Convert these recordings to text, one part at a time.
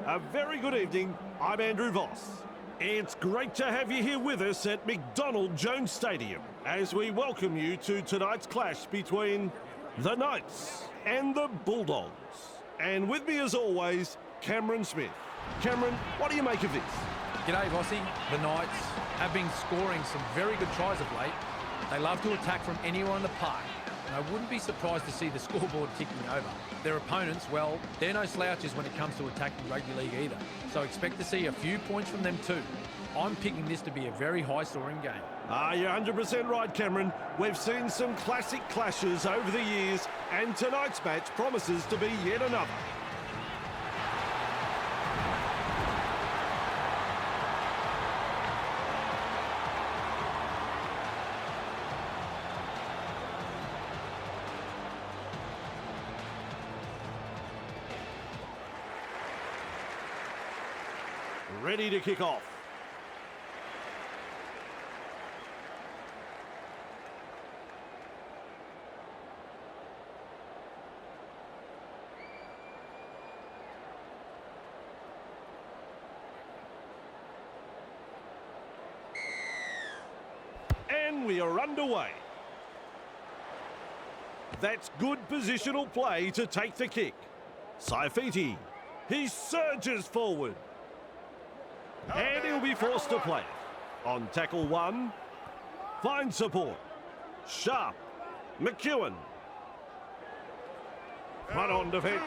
A very good evening. I'm Andrew Voss. It's great to have you here with us at McDonald Jones Stadium as we welcome you to tonight's clash between the Knights and the Bulldogs. And with me as always, Cameron Smith. Cameron, what do you make of this? G'day, Vossi. The Knights have been scoring some very good tries of late. They love to attack from anywhere in the park, and I wouldn't be surprised to see the scoreboard ticking over. Their opponents, well, they're no slouches when it comes to attacking rugby league either, so expect to see a few points from them too. I'm picking this to be a very high-scoring game. You're 100% right, Cameron. We've seen some classic clashes over the years, and tonight's match promises to be yet another. Ready to kick off. And we are underway. That's good positional play to take the kick. Saifiti, he surges forward. And he'll be forced to play it. On tackle one, finds support. Sharp, McEwen. Front on defence.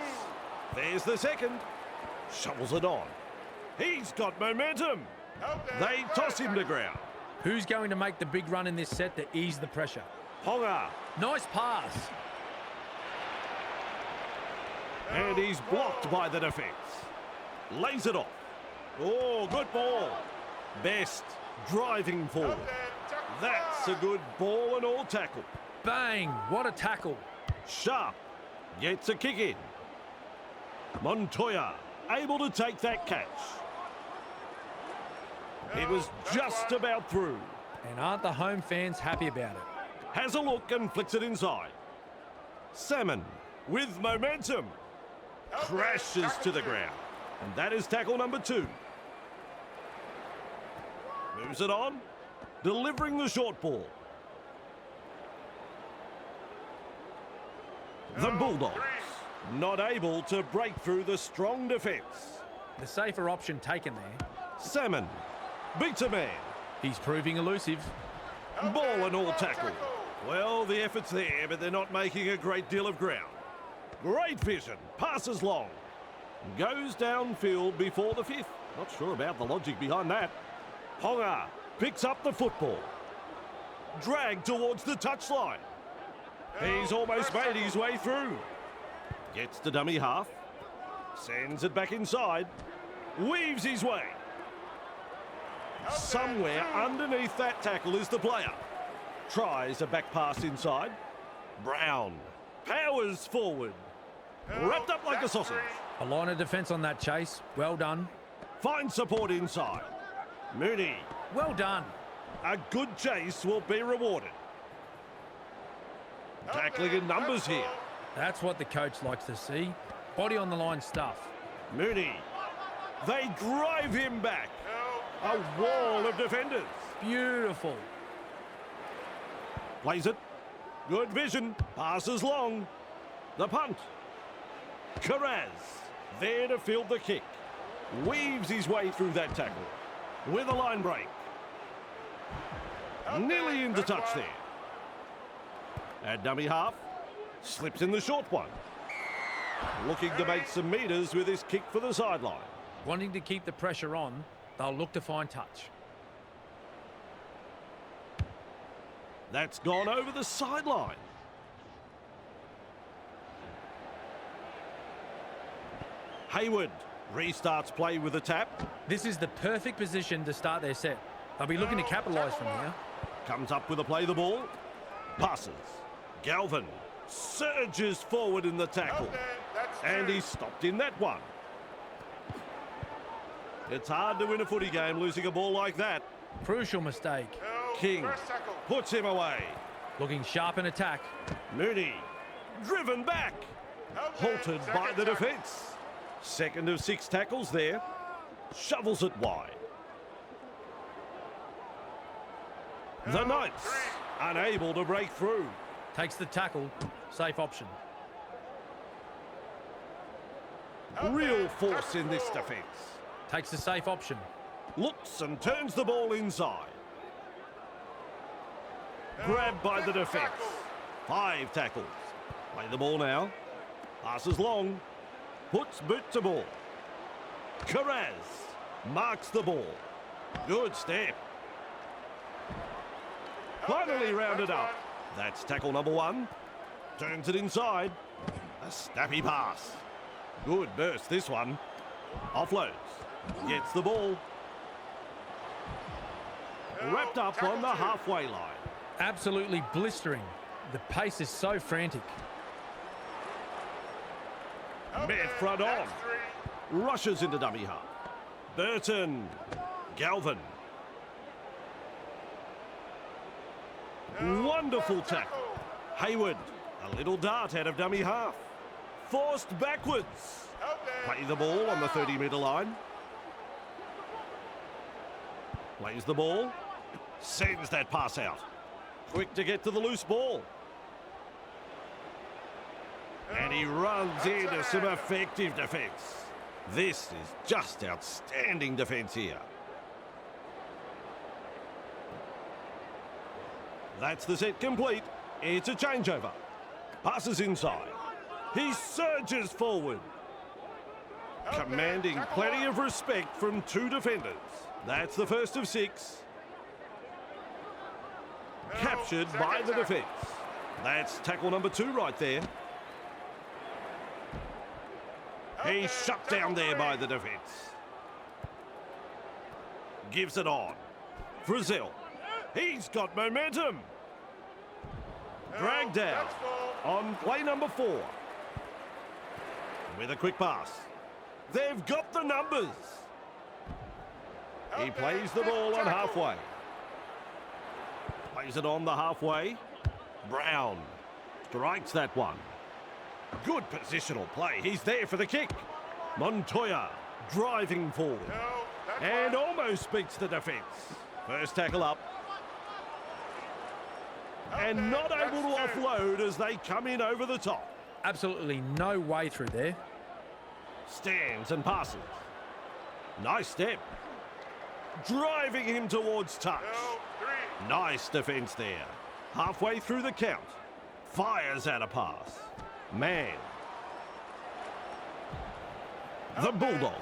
There's the second. Shovels it on. He's got momentum. They toss him to ground. Who's going to make the big run in this set to ease the pressure? Ponga. Nice pass. And he's blocked by the defence. Lays it off. Oh, good ball. Best driving forward. That's a good ball and all tackle. Bang! What a tackle. Sharp gets a kick in. Montoya able to take that catch. It was just about through. And aren't the home fans happy about it? Has a look and flicks it inside. Salmon with momentum. Crashes to the ground. And that is tackle number 2. Moves it on, delivering the short ball. The Bulldogs not able to break through the strong defence. The safer option taken there. Salmon beats a man. He's proving elusive. Ball and all tackle. Well, the effort's there, but they're not making a great deal of ground. Great vision, passes long. Goes downfield before the 5th. Not sure about the logic behind that. Ponga picks up the football. Dragged towards the touchline. He's almost made his way through. Gets to dummy half. Sends it back inside. Weaves his way. Somewhere underneath that tackle is the player. Tries a back pass inside. Brown powers forward. Wrapped up like a sausage. A line of defence on that chase. Well done. Finds support inside. Mooney. Well done. A good chase will be rewarded. Tackling in numbers here. That's what the coach likes to see. Body on the line stuff. Mooney. They drive him back. A wall of defenders. Beautiful. Plays it. Good vision. Passes long. The punt. Carraz. There to field the kick. Weaves his way through that tackle. With a line break. Nearly into touch there. At dummy half. Slips in the short one. Looking to make some metres with his kick for the sideline. Wanting to keep the pressure on, they'll look to find touch. That's gone over the sideline. Hayward restarts play with a tap. This is the perfect position to start their set. They'll be looking to capitalise from here. Comes up with a play the ball. Passes. Galvin surges forward in the tackle. And he's stopped in that one. It's hard to win a footy game losing a ball like that. Crucial mistake. King puts him away. Looking sharp in attack. Mooney driven back. Halted by the defence. Second of 6 tackles there. Shovels it wide. The Knights unable to break through. Takes the tackle. Safe option. Real force in this defence. Takes the safe option. Looks and turns the ball inside. Grabbed by the defence. 5 tackles. Play the ball now. Passes long. Puts boot to ball. Carraz marks the ball. Good step. Finally rounded up. That's tackle number 1. Turns it inside. A snappy pass. Good burst this one. Offloads. Gets the ball. Wrapped up on the halfway line. Absolutely blistering. The pace is so frantic. Met front on. Rushes into dummy half. Burton. Galvin. Wonderful tackle. Hayward. A little dart out of dummy half. Forced backwards. Play the ball on the 30-metre line. Plays the ball. Sends that pass out. Quick to get to the loose ball. And he runs into some effective defence. This is just outstanding defence here. That's the set complete. It's a changeover. Passes inside. He surges forward. Commanding plenty of respect from 2 defenders. That's the first of 6. Captured by the defence. That's tackle number 2 right there. He's shut down there by the defence. Gives it on. Frizzell. He's got momentum. Dragged down on play number 4. With a quick pass. They've got the numbers. He plays the ball on halfway. Plays it on the halfway. Brown strikes that one. Good positional play. He's there for the kick. Montoya driving forward. And almost beats the defence. First tackle up. And not able to offload as they come in over the top. Absolutely no way through there. Stands and passes. Nice step. Driving him towards touch. Nice defence there. Halfway through the count. Fires out a pass. Man. The Bulldogs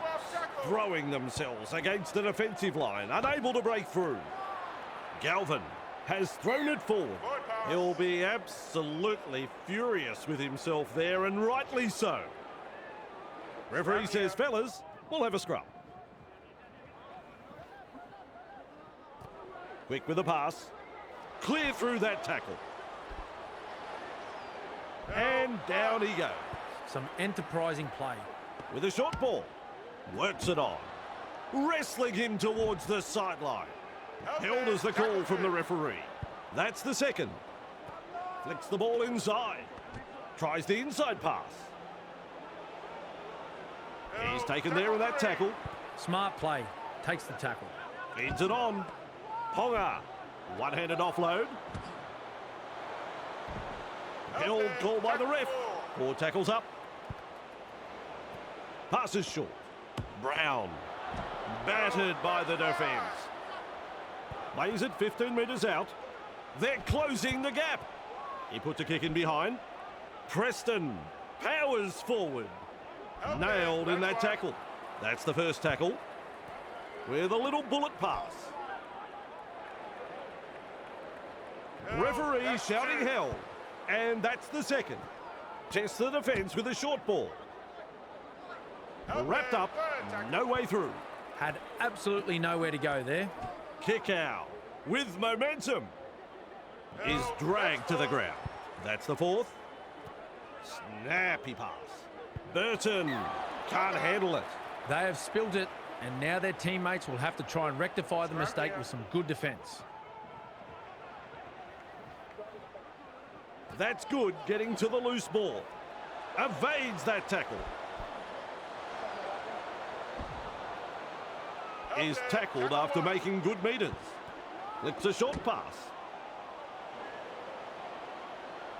throwing themselves against the defensive line, unable to break through. Galvin has thrown it forward. He'll be absolutely furious with himself there, and rightly so. Referee says, fellas, we'll have a scrum. Quick with the pass. Clear through that tackle. And down he goes. Some enterprising play. With a short ball. Works it on. Wrestling him towards the sideline. Held as the call from the referee. That's the second. Flicks the ball inside. Tries the inside pass. He's taken there in that tackle. Smart play. Takes the tackle. Feeds it on. Ponga. One-handed offload. Held call by the ref. 4 tackles up. Passes short. Brown. Battered by the defence. Lays it 15 metres out. They're closing the gap. He puts a kick in behind. Preston powers forward. Nailed in that tackle. That's the first tackle. With a little bullet pass. Referee shouting hell. And that's the second. Tests the defence with a short ball. Wrapped up, no way through. Had absolutely nowhere to go there. Kick out with momentum. Is dragged to the ground. That's the fourth. Snappy pass. Burton can't handle it. They have spilled it, and now their teammates will have to try and rectify the mistake with some good defence. That's good, getting to the loose ball. Evades that tackle. is tackled after making good metres. Flicks a short pass.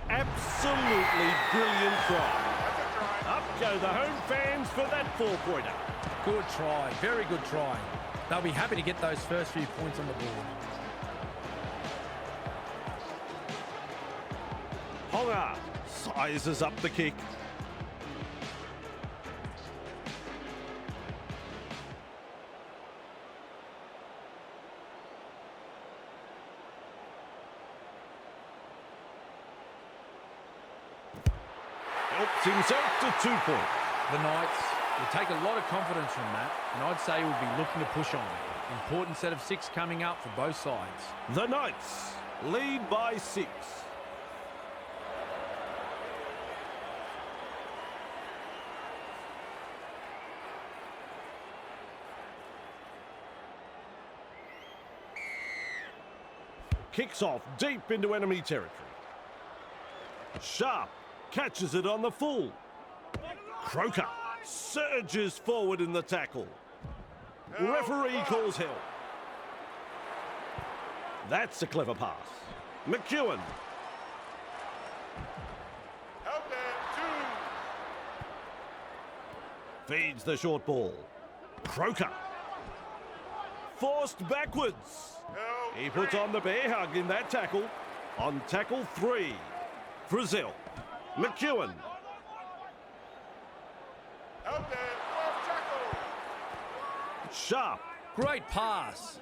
Absolutely brilliant try. Up go the home fans for that four-pointer. Good try, very good try. They'll be happy to get those first few points on the board. Honga sizes up the kick. Helps himself to 2 points. The Knights will take a lot of confidence from that, and I'd say we'll be looking to push on. Important set of 6 coming up for both sides. The Knights lead by 6. Kicks off deep into enemy territory. Sharp catches it on the full. Croker surges forward in the tackle. Referee calls help. That's a clever pass. McEwen. Feeds the short ball. Croker. Forced backwards. He puts on the bear hug in that tackle. On tackle 3. Brazil. McEwen. Sharp. Great pass.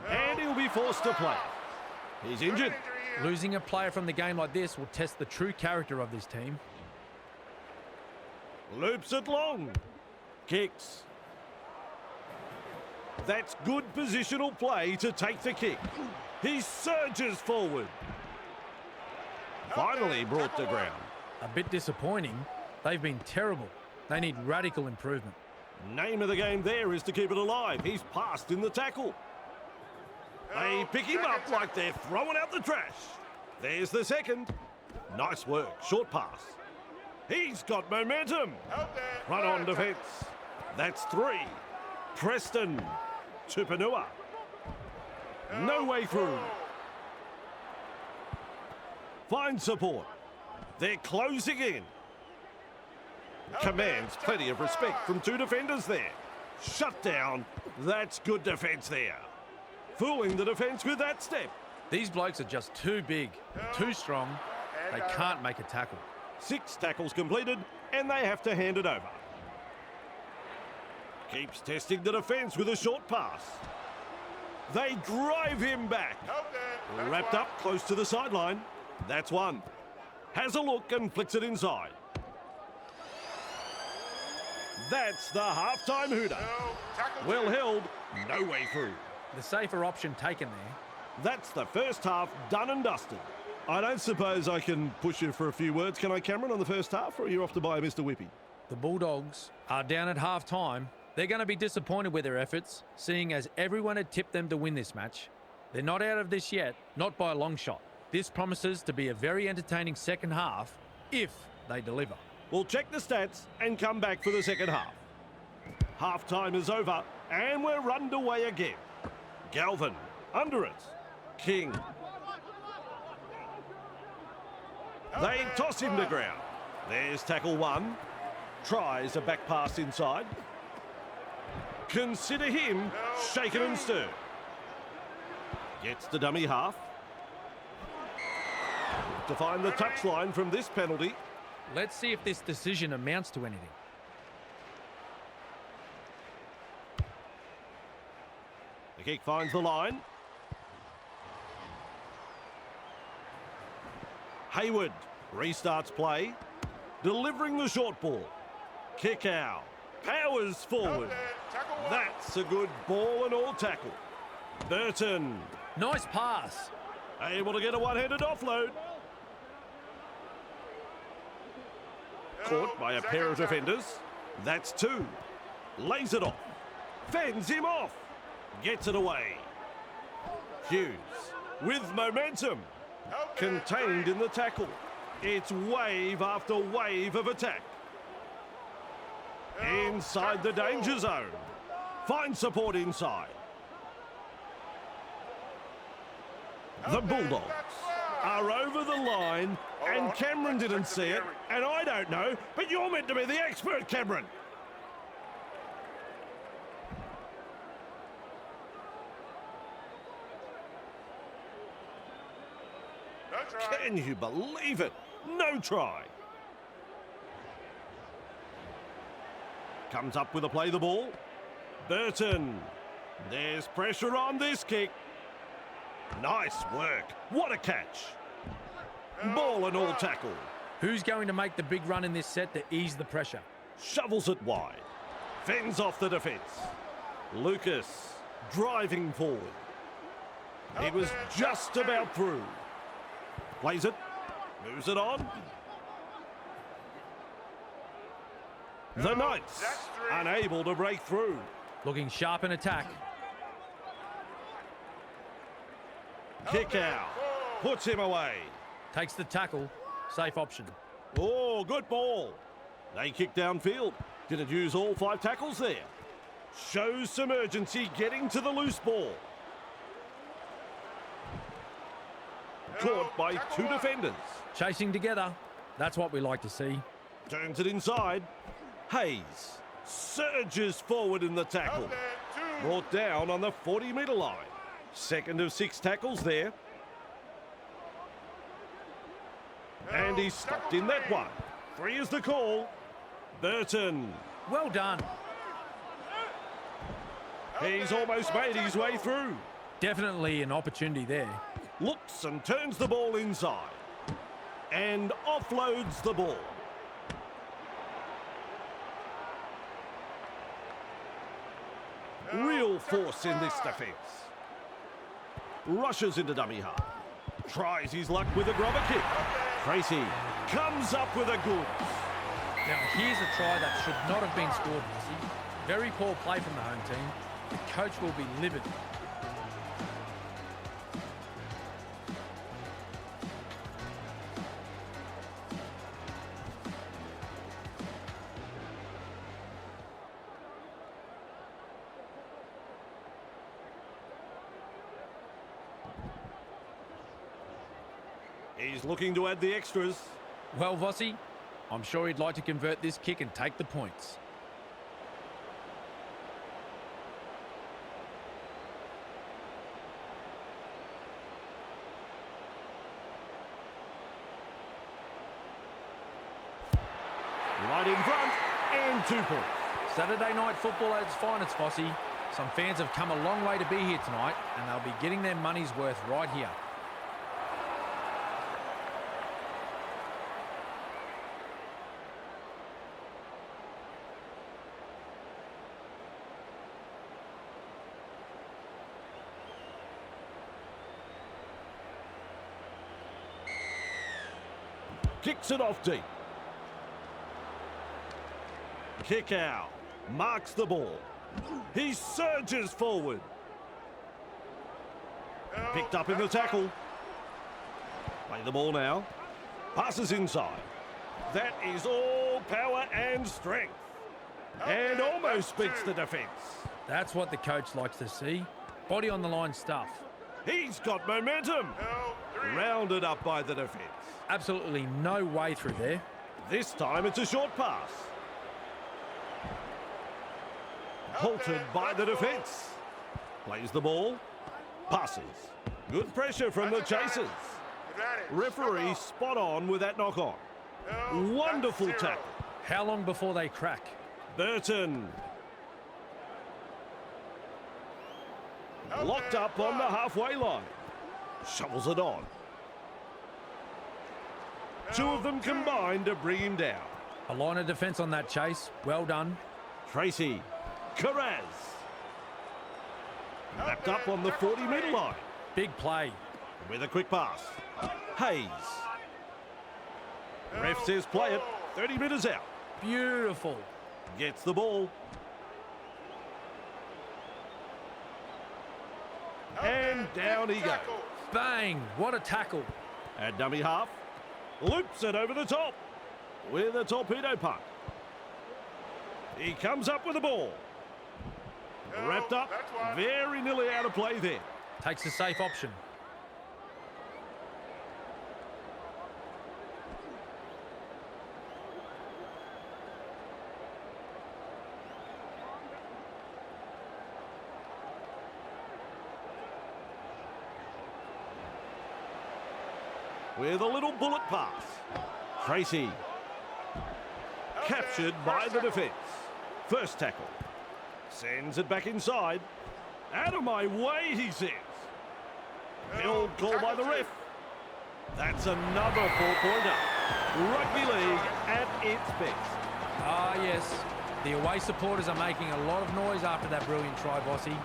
And he'll be forced to play. He's injured. Losing a player from the game like this will test the true character of this team. Loops it long. Kicks. That's good positional play to take the kick. He surges forward. Finally brought to ground. A bit disappointing. They've been terrible. They need radical improvement. Name of the game there is to keep it alive. He's passed in the tackle. They pick him up like they're throwing out the trash. There's the second. Nice work. Short pass. He's got momentum. Run on defence. That's 3. Preston. Tupanua. No way through. Finds support. They're closing in. Commands plenty of respect from 2 defenders there. Shut down. That's good defence there. Fooling the defence with that step. These blokes are just too big, too strong. They can't make a tackle. 6 tackles completed, and they have to hand it over. Keeps testing the defence with a short pass. They drive him back. Wrapped up close to the sideline. That's 1. Has a look and flicks it inside. That's the half-time hooter. Well held, no way through. The safer option taken there. That's the first half done and dusted. I don't suppose I can push you for a few words, can I, Cameron, on the first half, or are you off to buy Mr. Whippy? The Bulldogs are down at half-time. They're going to be disappointed with their efforts, seeing as everyone had tipped them to win this match. They're not out of this yet, not by a long shot. This promises to be a very entertaining second half, if they deliver. We'll check the stats and come back for the second half. Half-time is over, and we're underway again. Galvin, under it. King. They toss him to ground. There's tackle 1. Tries a back pass inside. Consider him shaken and stirred. Gets the dummy half. To find the touchline from this penalty. Let's see if this decision amounts to anything. The kick finds the line. Hayward restarts play. Delivering the short ball. Kick out. Powers forward. That's a good ball and all tackle. Burton. Nice pass. Able to get a one-handed offload. Caught by a pair of defenders. That's 2. Lays it off. Fends him off. Gets it away. Hughes with momentum. Contained in the tackle. It's wave after wave of attack. Inside the danger zone. Finds support inside. The Bulldogs are over the line, and Cameron didn't see it, and I don't know, but you're meant to be the expert, Cameron. Can you believe it? No try. Comes up with a play the ball. Burton. There's pressure on this kick. Nice work. What a catch. Ball and all tackle. Who's going to make the big run in this set to ease the pressure? Shovels it wide. Fends off the defence. Lucas driving forward. It was just about through. Plays it. Moves it on. The Knights unable to break through. Looking sharp in attack. Kick out. Puts him away. Takes the tackle. Safe option. Oh, good ball. They kick downfield. Didn't use all 5 tackles there. Shows some urgency getting to the loose ball. Caught by 2 defenders. Chasing together. That's what we like to see. Turns it inside. Hayes surges forward in the tackle. Brought down on the 40-metre line. Second of 6 tackles there. And he's stopped in that one. 3 is the call. Burton. Well done. He's almost made his way through. Definitely an opportunity there. Looks and turns the ball inside. And offloads the ball. Real force in this defence. Rushes into dummy half. Tries his luck with a grubber kick. Tracy comes up with a goods. Now here's a try that should not have been scored, Messi. Very poor play from the home team. The coach will be livid. He's looking to add the extras. Well, Vossi, I'm sure he'd like to convert this kick and take the points. Right in front and 2 points. Saturday night football at its finest, Vossi. Some fans have come a long way to be here tonight, and they'll be getting their money's worth right here. Kicks it off deep. Kick out. Marks the ball. He surges forward. Picked up in the tackle. Play the ball now. Passes inside. That is all power and strength. And almost beats the defence. That's what the coach likes to see. Body on the line stuff. He's got momentum. Rounded up by the defence. Absolutely no way through there. This time it's a short pass. Halted by the defence. Plays the ball. Passes. Good pressure from the chasers. Referee spot on with that knock on. Wonderful tackle. How long before they crack? Burton. Locked up on the halfway line. Shovels it on. 2 of them combined to bring him down. A line of defence on that chase. Well done. Tracy. Carraz. Wrapped up on the 40-metre line. Big play. With a quick pass. Hayes. Ref says play it. 30 metres out. Beautiful. Gets the ball. And down he goes. Bang! What a tackle. At dummy half. Loops it over the top. With a torpedo punt. He comes up with the ball. Wrapped up, very nearly out of play there. Takes the safe option. With a little bullet pass. Tracy. Captured by the defence. First tackle. Sends it back inside. Out of my way, he says. Held call by the ref. That's another 4-pointer. Rugby league at its best. Ah, yes. The away supporters are making a lot of noise after that brilliant try, Bossy.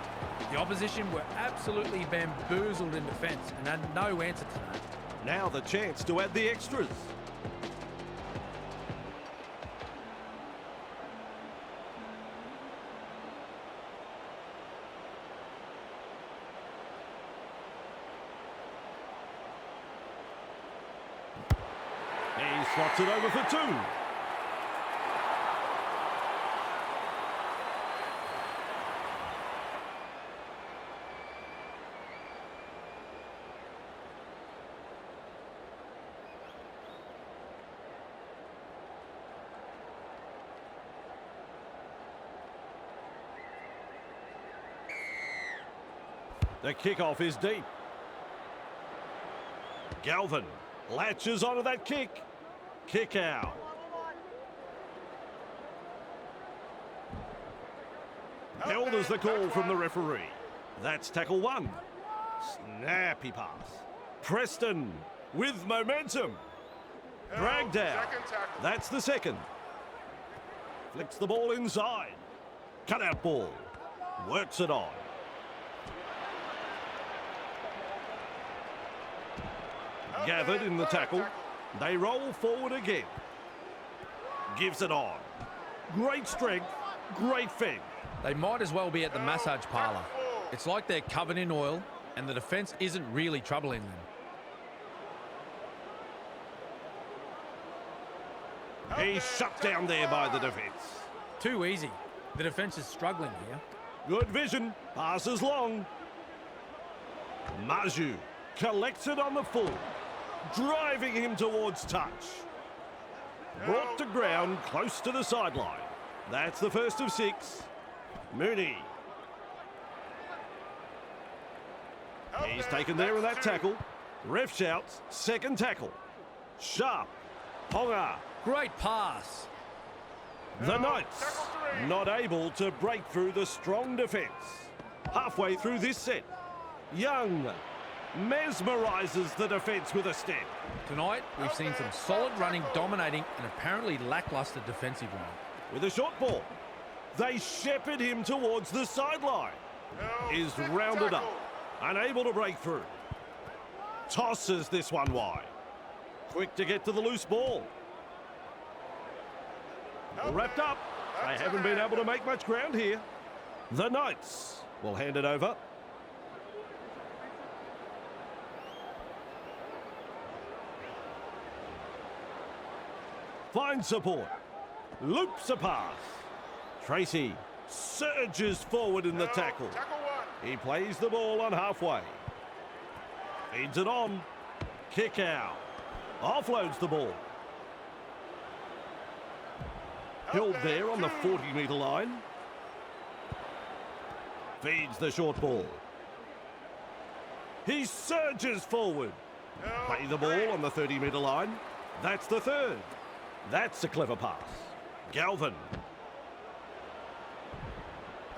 The opposition were absolutely bamboozled in defence and had no answer to that. Now the chance to add the extras. He slots it over for 2. The kickoff is deep. Galvin latches onto that kick. Kick out. Held as the call from the referee. That's tackle 1. Snappy pass. Preston with momentum. Dragged out. That's the second. Flicks the ball inside. Cut out ball. Works it on. Gathered in the tackle. They roll forward again. Gives it on. Great strength, great fend. They might as well be at the massage parlour. It's like they're covered in oil and the defence isn't really troubling them. He's shut down there by the defence. Too easy. The defence is struggling here. Good vision. Passes long. Maju collects it on the full. Driving him towards touch. Brought to ground close to the sideline. That's the first of 6. Mooney. He's taken there in that tackle. Ref shouts, second tackle. Sharp. Ponga. Great pass. The Knights not able to break through the strong defence. Halfway through this set. Young mesmerises the defence with a step. Tonight, we've seen some solid running, dominating, and apparently lacklustre defensive running. With a short ball, they shepherd him towards the sideline. Is rounded up, unable to break through. Tosses this one wide. Quick to get to the loose ball. Wrapped up. They haven't been able to make much ground here. The Knights will hand it over. Finds support. Loops a pass. Tracy surges forward in the tackle. He plays the ball on halfway. Feeds it on. Kick out. Offloads the ball. Held there on the 40-metre line. Feeds the short ball. He surges forward. Play the ball on the 30-metre line. That's the third. That's a clever pass. Galvin.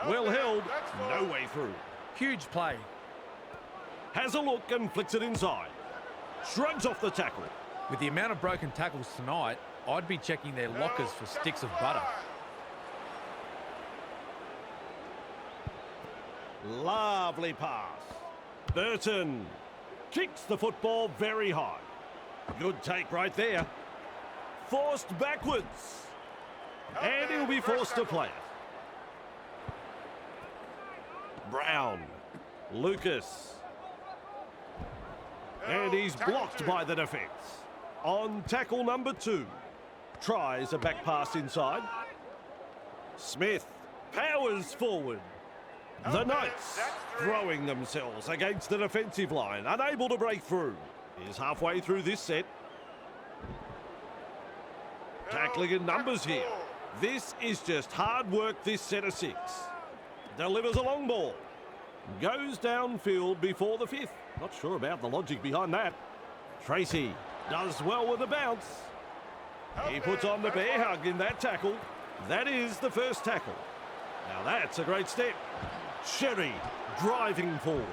Well held. No way through. Huge play. Has a look and flicks it inside. Shrugs off the tackle. With the amount of broken tackles tonight, I'd be checking their lockers for sticks of butter. Lovely pass. Burton kicks the football very high. Good take right there. Forced backwards. And he'll be forced to play it. Brown. Lucas. And he's blocked by the defence. On tackle number 2. Tries a back pass inside. Smith powers forward. The Knights throwing themselves against the defensive line, unable to break through. Is halfway through this set. Tackling in numbers here. This is just hard work, this set of 6. Delivers a long ball. Goes downfield before the 5th. Not sure about the logic behind that. Tracy does well with the bounce. He puts on the bear hug in that tackle. That is the first tackle. Now that's a great step. Sherry driving forward.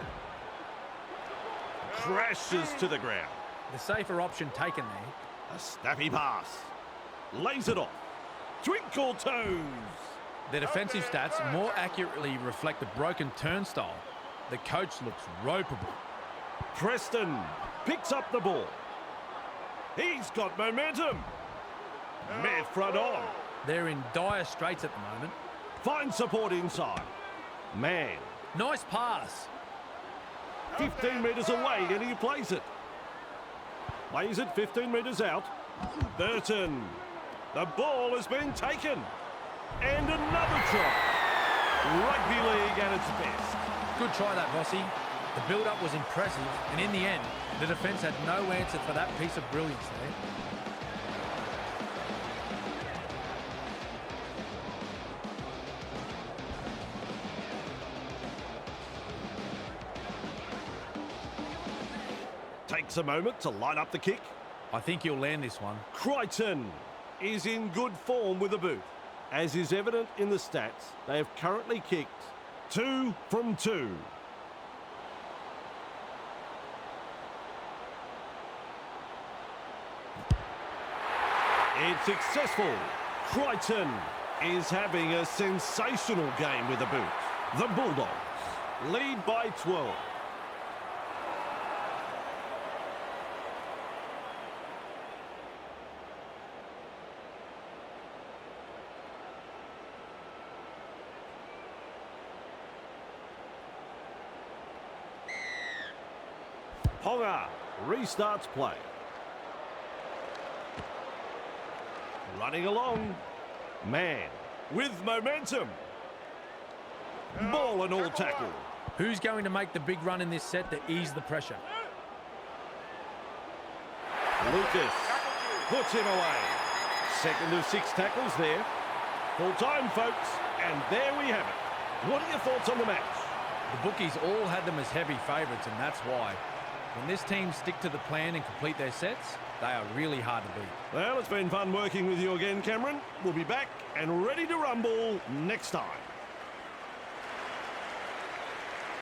Crashes to the ground. The safer option taken there. A snappy pass. Lays it off. Twinkle toes. The defensive stats more accurately reflect a broken turnstile. The coach looks ropeable. Preston picks up the ball. He's got momentum. Mid front on. They're in dire straits at the moment. Finds support inside. Man. Nice pass. 15 metres away and he plays it. Plays it 15 metres out. Burton. The ball has been taken. And another try. Rugby league at its best. Good try that, Vossi. The build-up was impressive, and in the end, the defence had no answer for that piece of brilliance there. Takes a moment to line up the kick. I think he'll land this one. Crichton is in good form with a boot. As is evident in the stats, they have currently kicked 2 from 2. It's successful. Crichton is having a sensational game with a boot. The Bulldogs lead by 12. Ponga restarts play. Running along. Man with momentum. Ball and all tackle. Who's going to make the big run in this set to ease the pressure? Lucas puts him away. Second of 6 tackles there. Full time, folks. And there we have it. What are your thoughts on the match? The bookies all had them as heavy favourites, and that's why. When this team stick to the plan and complete their sets, they are really hard to beat. Well, it's been fun working with you again, Cameron. We'll be back and ready to rumble next time.